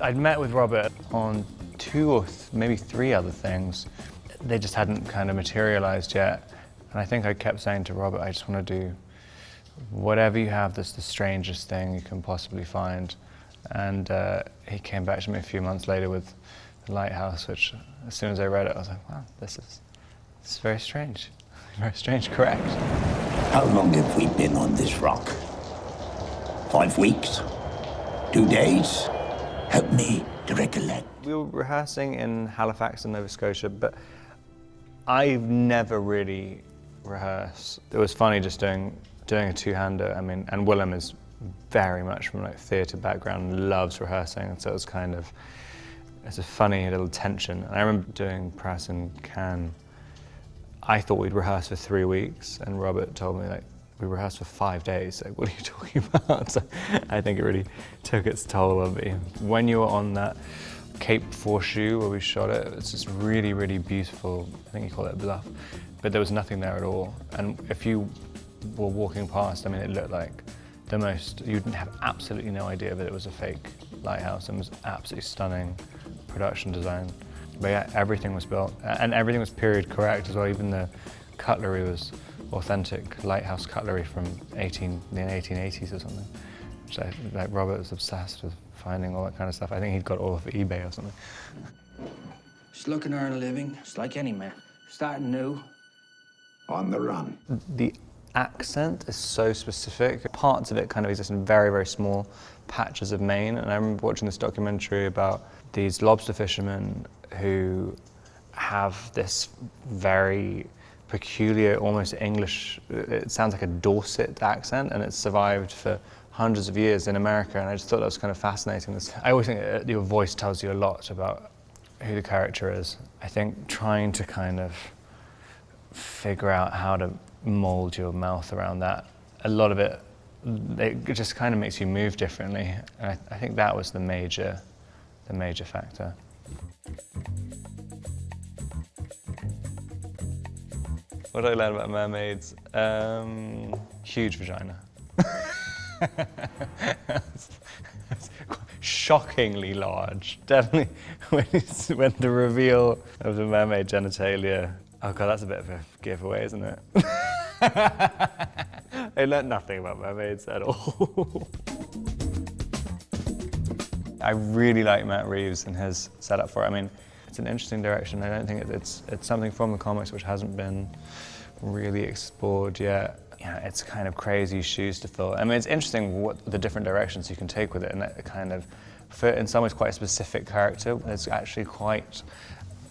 I'd met with Robert on 2 or maybe 3 other things. They just hadn't kind of materialized yet. And I think I kept saying to Robert, I just want to do whatever you have that's the strangest thing you can possibly find. And he came back to me a few months later with Lighthouse, which as soon as I read it, I was like, wow, this is very strange. Very strange, correct. How long have we been on this rock? 5 weeks? 2 days? Help me to recollect. We were rehearsing in Halifax in Nova Scotia, but I've never really rehearsed. It was funny just doing a two-hander. I mean, and Willem is very much from like theatre background and loves rehearsing, and so it was kind of, it's a funny little tension. And I remember doing press in Cannes. I thought we'd rehearse for 3 weeks, and Robert told me like, we rehearsed for 5 days. Like, what are you talking about? So I think it really took its toll on me. When you were on that Cape Foreshoe where we shot it, it's just really, really beautiful. I think you call it bluff, but there was nothing there at all. And if you were walking past, I mean, it looked like the most, you'd have absolutely no idea that it was a fake lighthouse, and it was absolutely stunning production design. But yeah, everything was built, and everything was period correct as well. Even the cutlery was authentic lighthouse cutlery from the 1880s or something. Which like Robert was obsessed with finding all that kind of stuff. I think he'd got all of eBay or something. Just looking to earn a living, just like any man. Starting new. On the run. The accent is so specific. Parts of it kind of exist in very, very small patches of Maine. And I remember watching this documentary about these lobster fishermen who have this very peculiar, almost English, it sounds like a Dorset accent, and it's survived for hundreds of years in America, and I just thought that was kind of fascinating. I always think your voice tells you a lot about who the character is. I think trying to kind of figure out how to mold your mouth around that, a lot of it just kind of makes you move differently, and I think that was the major factor. What did I learn about mermaids? Huge vagina. Shockingly large. Definitely when the reveal of the mermaid genitalia. Oh god, that's a bit of a giveaway, isn't it? I learned nothing about mermaids at all. I really like Matt Reeves and his setup for it. I mean, it's an interesting direction. I don't think it's something from the comics which hasn't been really explored yet. Yeah, it's kind of crazy shoes to fill. I mean, it's interesting what the different directions you can take with it, and that kind of, for in some ways, quite a specific character. There's actually quite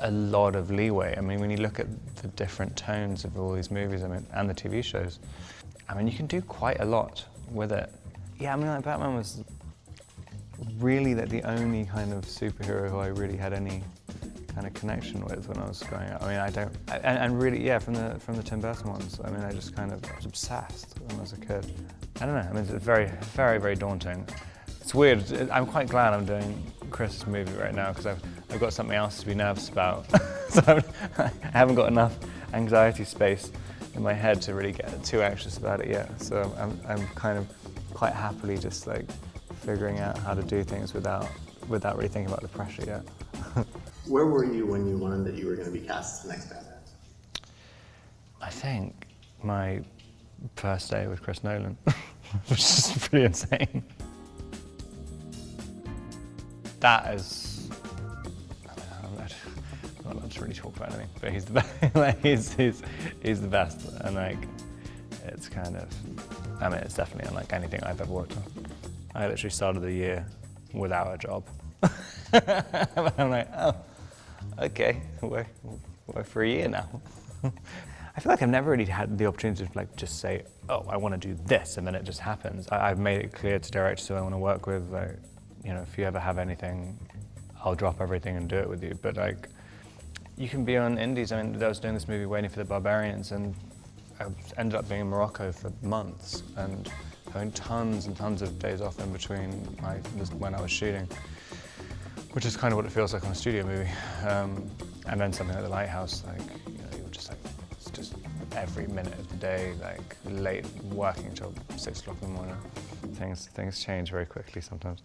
a lot of leeway. I mean, when you look at the different tones of all these movies, I mean, and the TV shows, I mean, you can do quite a lot with it. Yeah, I mean, like Batman was really the only kind of superhero who I really had any kind of connection with when I was growing up. I mean, and really, yeah, from the Tim Burton ones. I mean, I just kind of was obsessed when I was a kid. I don't know. I mean, it's very, very, very daunting. It's weird. I'm quite glad I'm doing Chris's movie right now because I've got something else to be nervous about. So I haven't got enough anxiety space in my head to really get too anxious about it yet. So I'm kind of quite happily just like figuring out how to do things without really thinking about the pressure yet. Where were you when you learned that you were going to be cast as the next Batman? I think my first day with Chris Nolan, which is pretty insane. That is, I'm not allowed to really talk about anything, but he's the best. Like, he's the best, and like, it's kind of, I mean, it's definitely unlike anything I've ever worked on. I literally started the year without a job. I'm like, oh, okay, we're for a year now. I feel like I've never really had the opportunity to like just say, oh, I want to do this, and then it just happens. I've made it clear to directors who I want to work with, like, you know, if you ever have anything, I'll drop everything and do it with you. But like, you can be on indies. I mean, I was doing this movie Waiting for the Barbarians, and I ended up being in Morocco for months and having tons and tons of days off in between when I was shooting, which is kind of what it feels like on a studio movie. And then something like The Lighthouse, like, you know, you're just like, it's just every minute of the day, like late working till 6 o'clock in the morning. Things change very quickly sometimes.